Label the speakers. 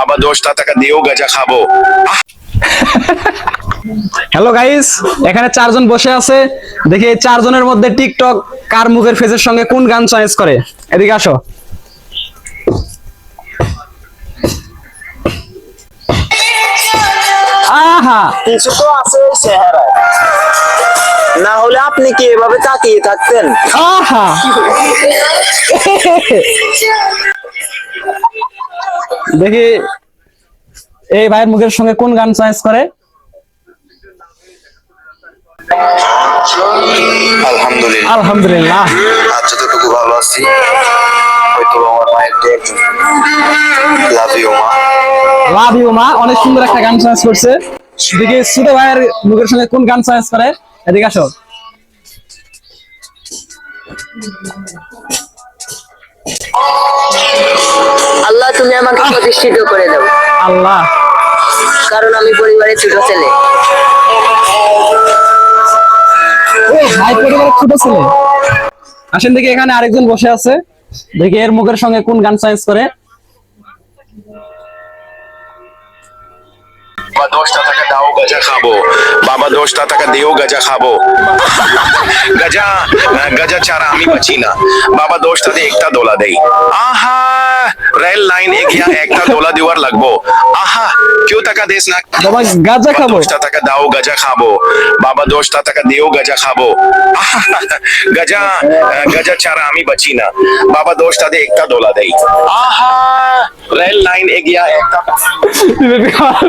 Speaker 1: বাবা 10টা টাকা দিও গাজা খাবো।
Speaker 2: হ্যালো গাইস, এখানে চারজন বসে আছে। দেখি এই চারজনের মধ্যে টিকটক কার মুখের ফেসের সঙ্গে কোন গান চয়েস করে। এদিকে আসো। আহা,
Speaker 3: কিছু তো আছে ওই চেহারায়, না হলে আপনি কি এভাবে তাকিয়ে থাকতেন?
Speaker 2: আহা। দেখি এই ভাইয়ের মুখের সঙ্গে কোন গান চয়েস করে।
Speaker 1: আলহামদুলিল্লাহ,
Speaker 2: আলহামদুলিল্লাহ।
Speaker 1: আজ যতটুকু ভালো আছি হয়তো আমার মায়ের তো একজন লাভ ইউ মা।
Speaker 2: লাভ ইউ মা, অনেক সুন্দর একটা গান চয়েস করছে। দেখি ছোট ভাইয়ের মুখের সঙ্গে কোন গান চয়েস করে। এদিকে আসো।
Speaker 4: আল্লাহ তুমি আমাকে প্রতিষ্ঠিত করে দাও,
Speaker 2: আল্লাহ।
Speaker 4: কারণ আমি পরিবারের ছোট ছেলে।
Speaker 2: ও ভাই পরিবারের ছোট ছেলে। আসেন দেখি এখানে আরেকজন বসে আছে। দেখি এর মুখের সঙ্গে কোন গান চয়েস করে।
Speaker 1: বাবা 10টা টাকা দাও গাজা খাবো, বাবা 10টা টাকা দিও গাজা খাবো। গাজা গাজা ছাড়া আমি বাঁচি না, বাবা 10টা দিয়ে একটা দোলা দেই। আহা, রেল লাইন এগিয়া একটা দোলা দেওয়ার লাগবো। আহা, কেউ টাকা দেস না।
Speaker 2: বাবা গাজা খাবো।
Speaker 1: 10টা টাকা দাও গাজা খাবো, বাবা 10টা টাকা দিও গাজা খাবো। আহা, গাজা গাজা ছাড়া আমি বাঁচি না, বাবা 10টা দিয়ে একটা দোলা দেই। আহা, রেল লাইন এগিয়া একটা
Speaker 2: বিবেক কর।